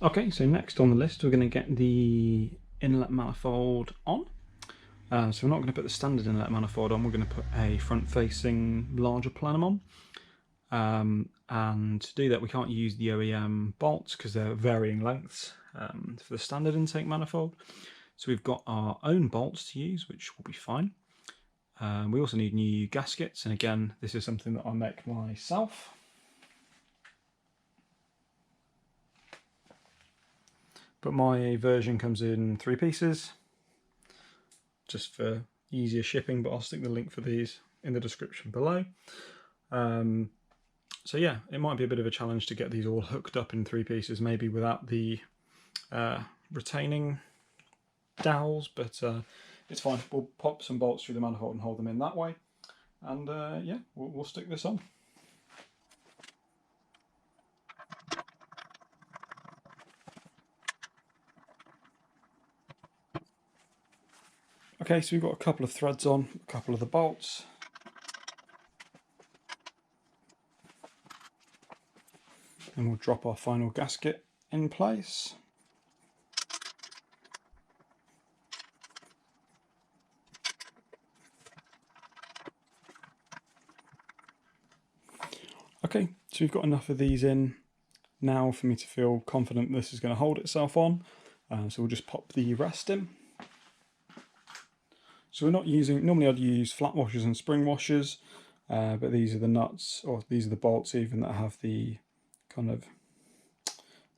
Okay, so next on the list we're going to get the inlet manifold on. So we're not going to put the standard inlet manifold on, we're going to put a front-facing larger plenum on. And to do that we can't use the OEM bolts because they're varying lengths for the standard intake manifold. So we've got our own bolts to use, which will be fine. We also need new gaskets, and again this is something that I'll make myself. But my version comes in 3 pieces, just for easier shipping, but I'll stick the link for these in the description below. So yeah, it might be a bit of a challenge to get these all hooked up in 3 pieces, maybe without the retaining dowels, but it's fine. We'll pop some bolts through the manifold and hold them in that way, and yeah, we'll stick this on. Okay, so we've got a couple of threads on, a couple of the bolts. And we'll drop our final gasket in place. Okay, so we've got enough of these in now for me to feel confident this is going to hold itself on. So we'll just pop the rest in. So we're not using, normally I'd use flat washers and spring washers, but these are the nuts, or these are the bolts even, that have the kind of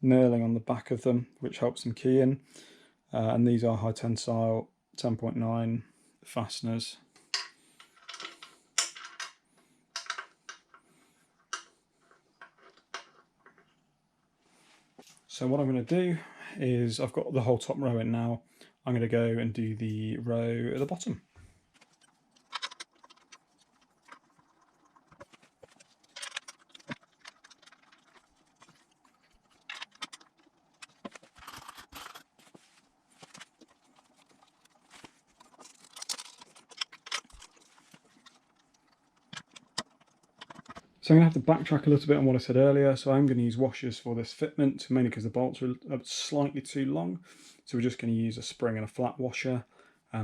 knurling on the back of them, which helps them key in. And these are high tensile 10.9 fasteners. So what I'm going to do is, I've got the whole top row in now, I'm going to go and do the row at the bottom. So I'm going to have to backtrack a little bit on what I said earlier. So I'm going to use washers for this fitment, mainly because the bolts are slightly too long. So we're just going to use a spring and a flat washer.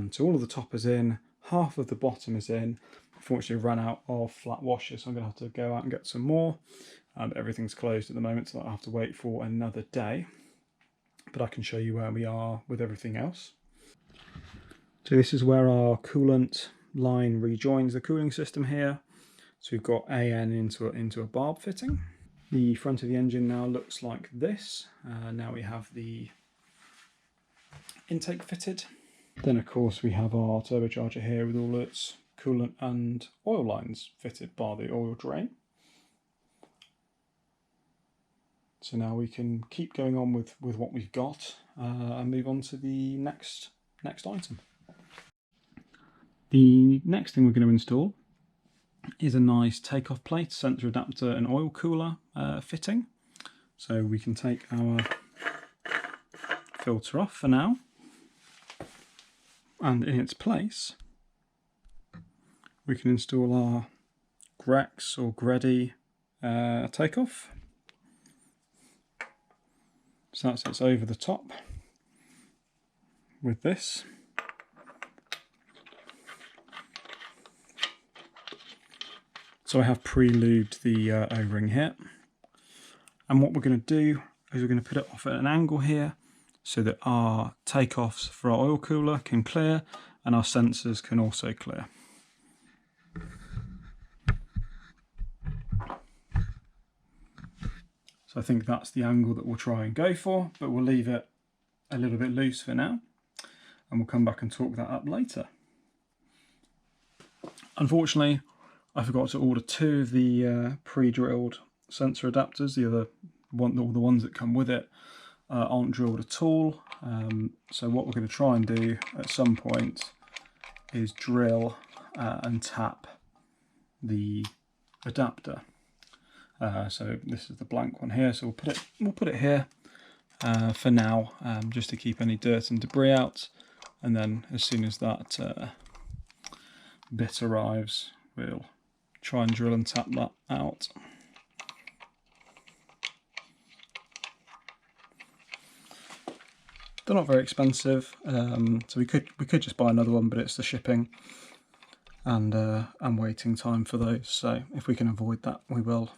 So all of the top is in, half of the bottom is in. Unfortunately, ran out of flat washers, so I'm going to have to go out and get some more. Everything's closed at the moment, so I'll have to wait for another day. But I can show you where we are with everything else. So this is where our coolant line rejoins the cooling system here. So we've got AN into a barb fitting. The front of the engine now looks like this. Now we have the intake fitted. Then of course we have our turbocharger here with all its coolant and oil lines fitted by the oil drain. So now we can keep going on with what we've got and move on to the next item. The next thing we're going to install is a nice takeoff plate, sensor adapter and oil cooler fitting. So we can take our filter off for now, and in its place we can install our Grex or Gredi takeoff. So that sits over the top with this. So I have pre-lubed the O-ring here, and what we're going to do is we're going to put it off at an angle here so that our takeoffs for our oil cooler can clear and our sensors can also clear. So I think that's the angle that we'll try and go for, but we'll leave it a little bit loose for now, and we'll come back and talk that up later. Unfortunately, I forgot to order 2 of the pre-drilled sensor adapters. The ones that come with it aren't drilled at all. So what we're going to try and do at some point is drill and tap the adapter. So this is the blank one here. So we'll put it here for now, just to keep any dirt and debris out. And then as soon as that bit arrives, we'll try and drill and tap that out. They're not very expensive, so we could just buy another one, but it's the shipping and waiting time for those. So if we can avoid that, we will.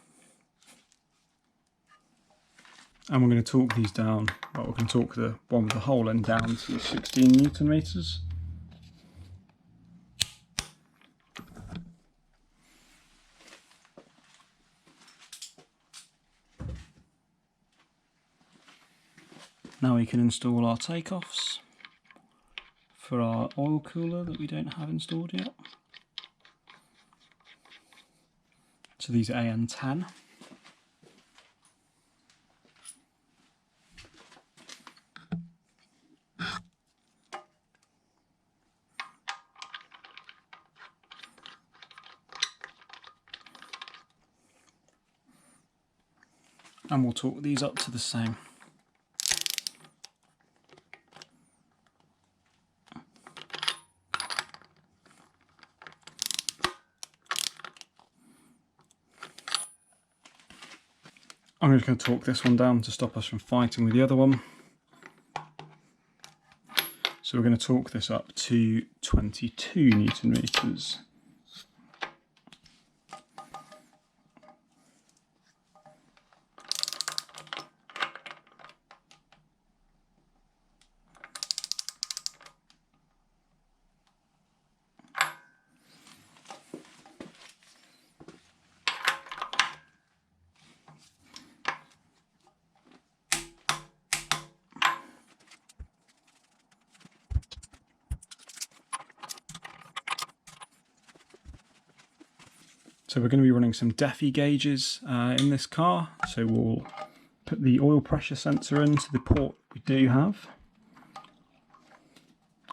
And we're going to torque these down. Well, we're going to torque the one with the hole end down to 16 Newton meters. Now we can install our takeoffs for our oil cooler that we don't have installed yet. So these are AN10. And we'll torque these up to the same. I'm just going to torque this one down to stop us from fighting with the other one. So we're going to torque this up to 22 Newton meters. So we're going to be running some DEFI gauges in this car. So we'll put the oil pressure sensor into the port we do have.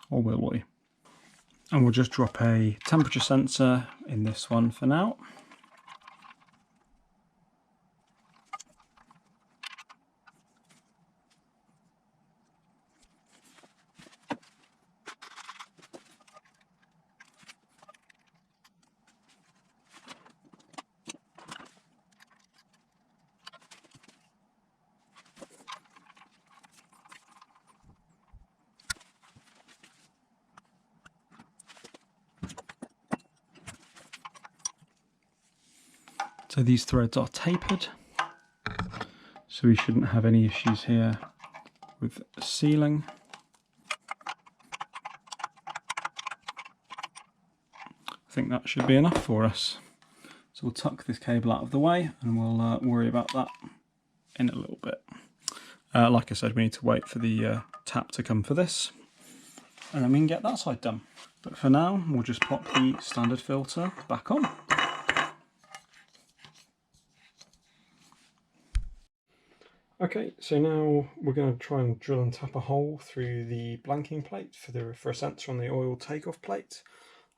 Or will we? And we'll just drop a temperature sensor in this one for now. So these threads are tapered, so we shouldn't have any issues here with sealing. I think that should be enough for us. So we'll tuck this cable out of the way and we'll worry about that in a little bit. Like I said, we need to wait for the tap to come for this, and then we can get that side done. But for now, we'll just pop the standard filter back on. Okay, so now we're going to try and drill and tap a hole through the blanking plate for a sensor on the oil takeoff plate.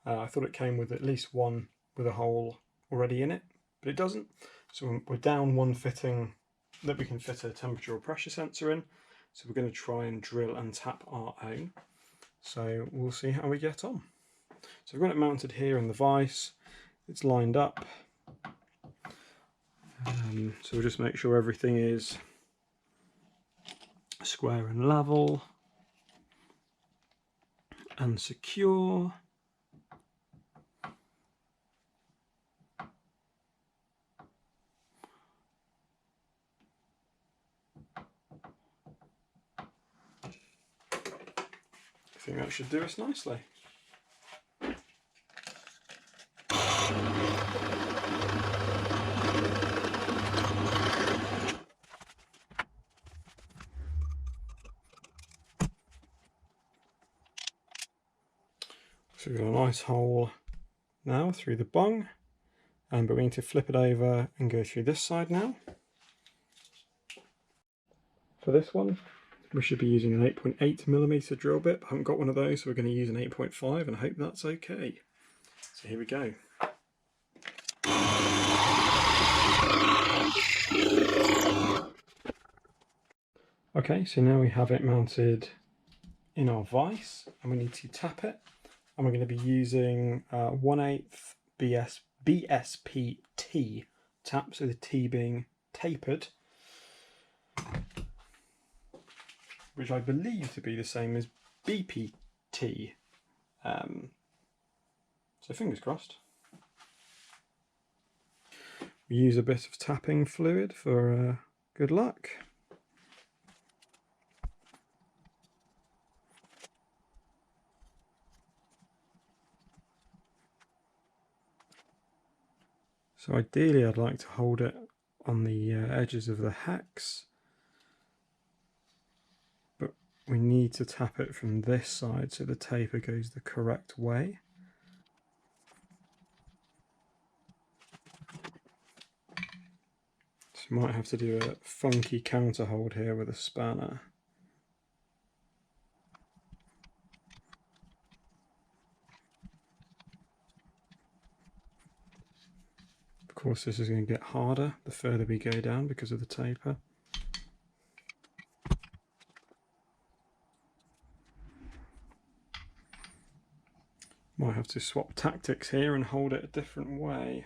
I thought it came with at least one with a hole already in it, but it doesn't. So we're down one fitting that we can fit a temperature or pressure sensor in. So we're going to try and drill and tap our own. So we'll see how we get on. So I've got it mounted here in the vise. It's lined up. So we'll just make sure everything is square and level and secure. I think that should do us nicely. So we've got a nice hole now through the bung, but we need to flip it over and go through this side now. For this one, we should be using an 8.8mm drill bit. I haven't got one of those, so we're going to use an 8.5 and I hope that's okay. So here we go. Okay, so now we have it mounted in our vise and we need to tap it. And we're going to be using 1/8 BSPT tap, so the T being tapered. which I believe to be the same as BPT. So fingers crossed. We use a bit of tapping fluid for good luck. So ideally I'd like to hold it on the edges of the hex, but we need to tap it from this side so the taper goes the correct way. So you might have to do a funky counter hold here with a spanner. Of course this is going to get harder the further we go down because of the taper. Might have to swap tactics here and hold it a different way.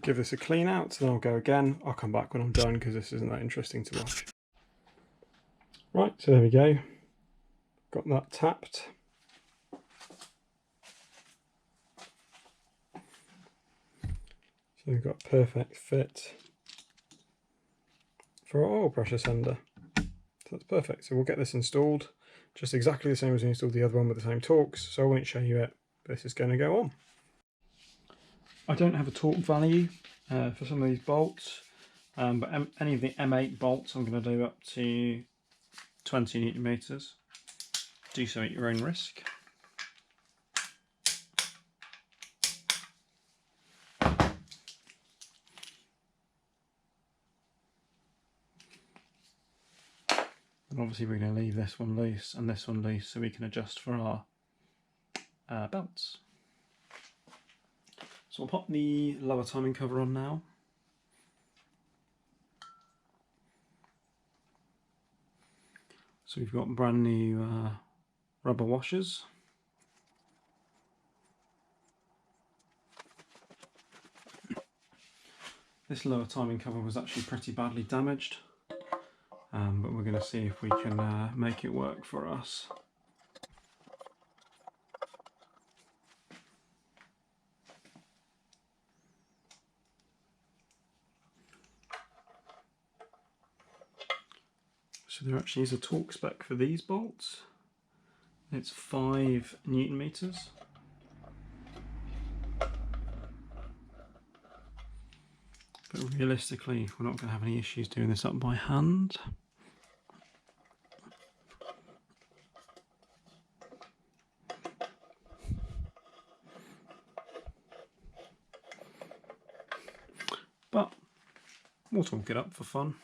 Give this a clean out, then I'll go again. I'll come back when I'm done because this isn't that interesting to watch. Right, so there we go. Got that tapped. So we've got perfect fit for our oil pressure sender. So that's perfect. So we'll get this installed just exactly the same as we installed the other one with the same torques. So I won't show you it, but this is going to go on. I don't have a torque value for some of these bolts, but any of the M8 bolts I'm going to do up to 20 Newton meters. Do so at your own risk. And obviously we're going to leave this one loose and this one loose so we can adjust for our belts. So I'll pop the lower timing cover on now. So we've got brand new rubber washers. This lower timing cover was actually pretty badly damaged, but we're going to see if we can make it work for us. So there actually is a torque spec for these bolts. It's 5 Newton meters. But realistically, we're not going to have any issues doing this up by hand. But we'll torque it up for fun.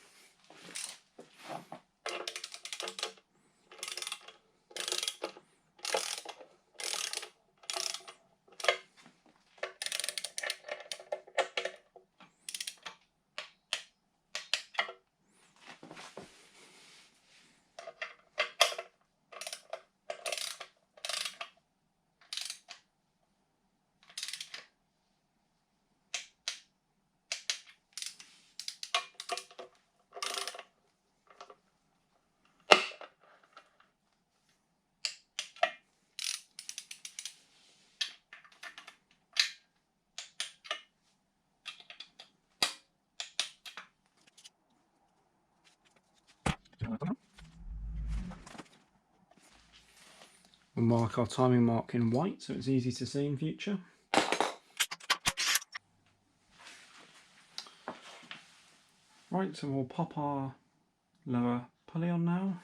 We'll mark our timing mark in white so it's easy to see in future. Right, so we'll pop our lower pulley on now.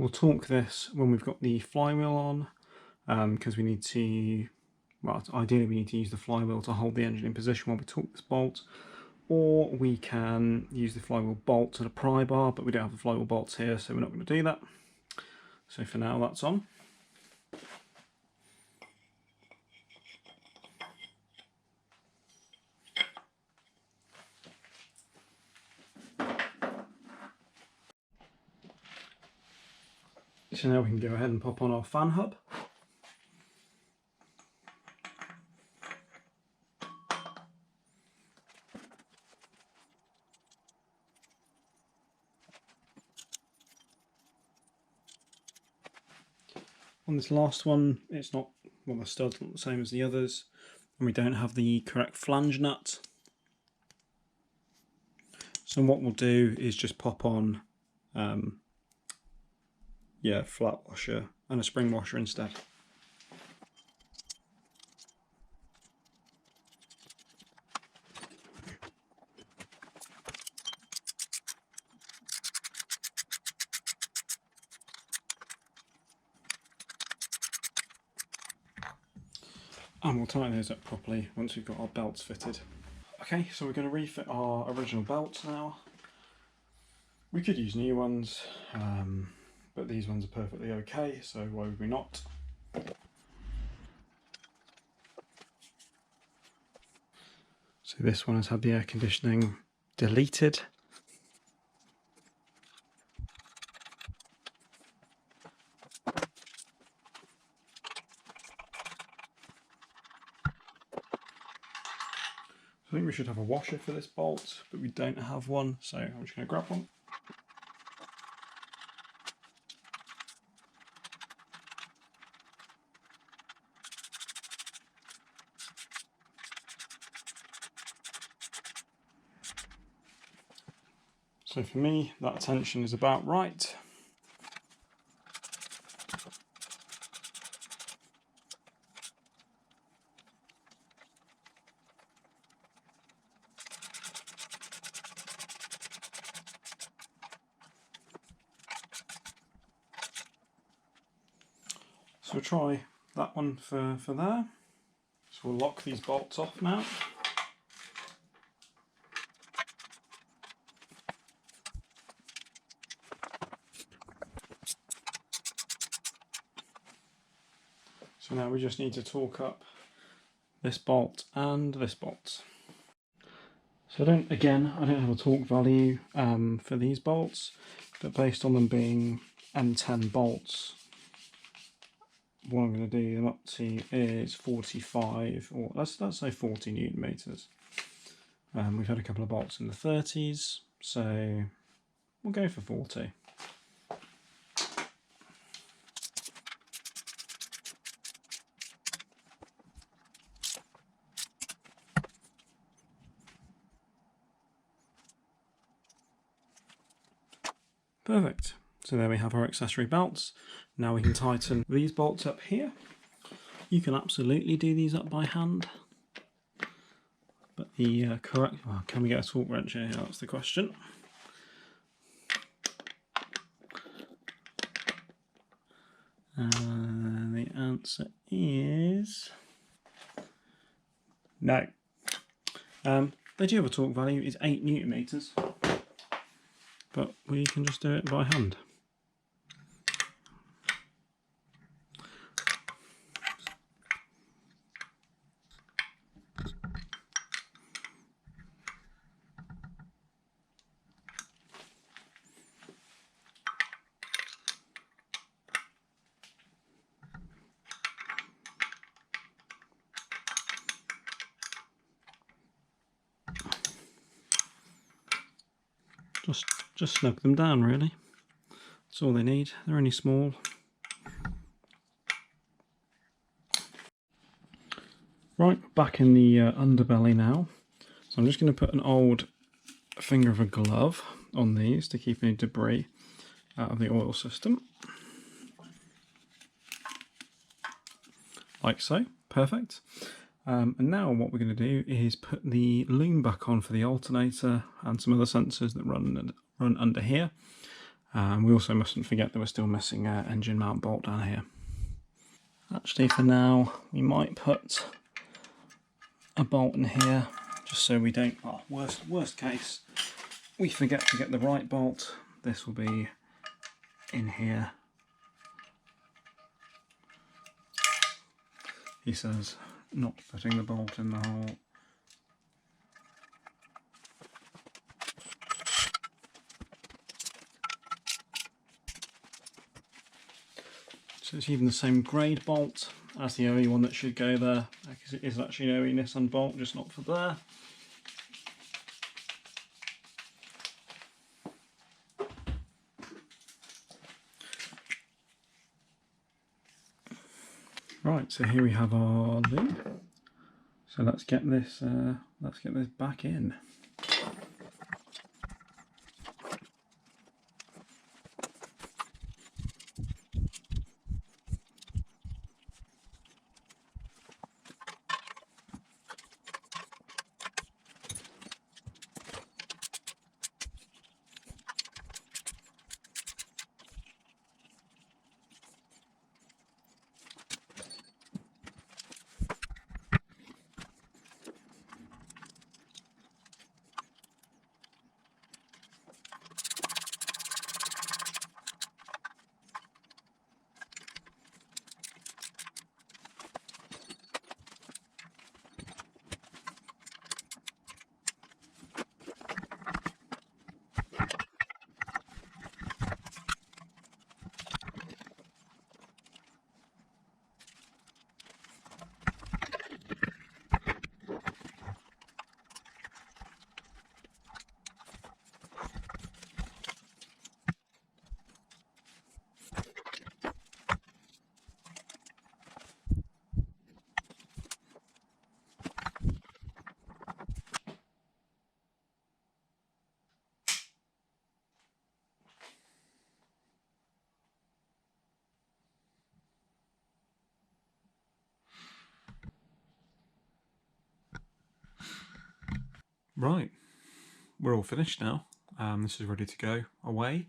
we'll torque this when we've got the flywheel on, because we need to, well, ideally we need to use the flywheel to hold the engine in position while we torque this bolt, or we can use the flywheel bolt and a pry bar, but we don't have the flywheel bolts here, so we're not going to do that. So for now that's on. So now we can go ahead and pop on our fan hub. On this last one, it's not, well, the stud's not the same as the others, and we don't have the correct flange nut. So what we'll do is just pop on flat washer and a spring washer instead. And we'll tighten those up properly once we've got our belts fitted. Okay, so we're going to refit our original belts now. We could use new ones, but these ones are perfectly okay, so why would we not? So this one has had the air conditioning deleted. I think we should have a washer for this bolt, but we don't have one, so I'm just going to grab one. So for me, that tension is about right. So we'll try that one for there. So we'll lock these bolts off now. So now we just need to torque up this bolt and this bolt. So I don't have a torque value for these bolts, but based on them being M10 bolts, what I'm going to do them up to is 45, or let's say 40 Newton meters. We've had a couple of bolts in the 30s, so we'll go for 40. Perfect. So there we have our accessory belts. Now we can tighten these bolts up here. You can absolutely do these up by hand, but the correct, well, can we get a torque wrench here? That's the question. The answer is no. They do have a torque value, it's 8 Newton meters, but we can just do it by hand. Just snug them down, really. That's all they need. They're only small. Right, back in the underbelly now. So I'm just going to put an old finger of a glove on these to keep any debris out of the oil system. Like so. Perfect. And now what we're going to do is put the loom back on for the alternator and some other sensors that run under here. And we also mustn't forget that we're still missing an engine mount bolt down here. Actually, for now, we might put a bolt in here, just so we don't, oh, worst case, we forget to get the right bolt. This will be in here. He says not putting the bolt in the hole. So it's even the same grade bolt as the OE one that should go there, because it is actually an OE Nissan bolt, just not for there. Right, so here we have our loom. So let's get this back in. Right, we're all finished now. This is ready to go away.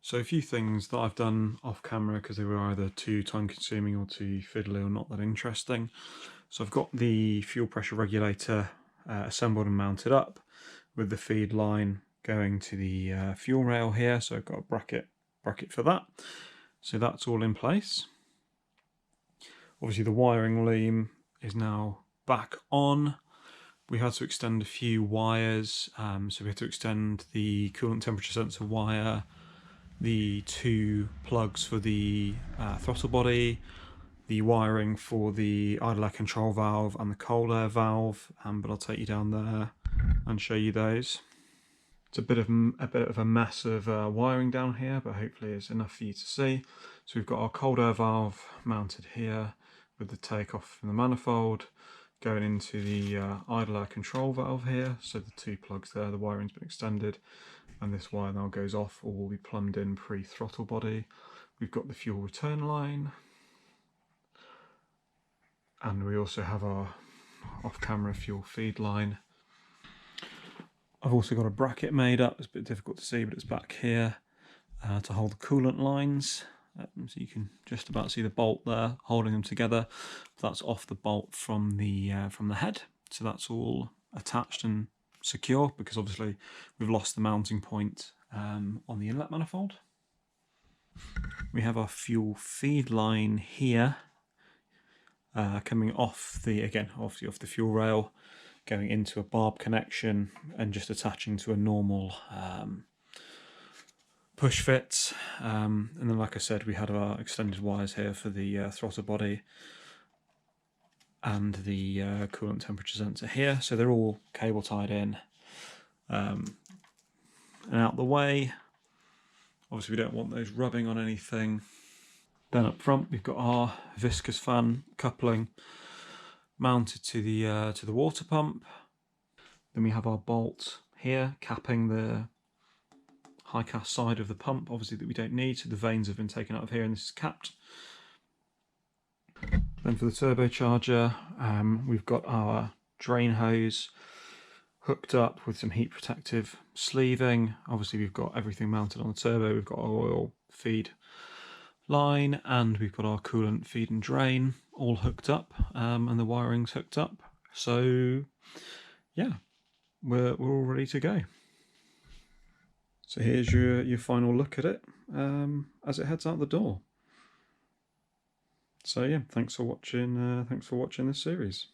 So a few things that I've done off camera because they were either too time consuming or too fiddly or not that interesting. So I've got the fuel pressure regulator assembled and mounted up with the feed line going to the fuel rail here. So I've got a bracket for that. So that's all in place. Obviously the wiring loom is now back on. We had to extend a few wires, so we had to extend the coolant temperature sensor wire, the 2 plugs for the throttle body, the wiring for the idle air control valve and the cold air valve, but I'll take you down there and show you those. It's a bit of a mess of wiring down here, but hopefully it's enough for you to see. So we've got our cold air valve mounted here with the takeoff from the manifold, going into the idle air control valve here, so the 2 plugs there, the wiring's been extended, and this wire now goes off or will be plumbed in pre-throttle body. We've got the fuel return line, and we also have our off-camera fuel feed line. I've also got a bracket made up, it's a bit difficult to see but it's back here to hold the coolant lines. So you can just about see the bolt there holding them together. That's off the bolt from the head, so that's all attached and secure because obviously we've lost the mounting point on the inlet manifold. We have our fuel feed line here coming off the off the fuel rail, going into a barb connection and just attaching to a normal push fit, and then like I said we had our extended wires here for the throttle body and the coolant temperature sensor here, so they're all cable tied in and out the way. Obviously we don't want those rubbing on anything. Then up front we've got our viscous fan coupling mounted to the water pump. Then we have our bolt here capping the high cast side of the pump, obviously that we don't need, so the vanes have been taken out of here and this is capped. Then for the turbocharger, we've got our drain hose hooked up with some heat protective sleeving. Obviously we've got everything mounted on the turbo. We've got our oil feed line and we've got our coolant feed and drain all hooked up, and the wiring's hooked up. So yeah, we're all ready to go. So here's your final look at it as it heads out the door. So yeah, thanks for watching this series.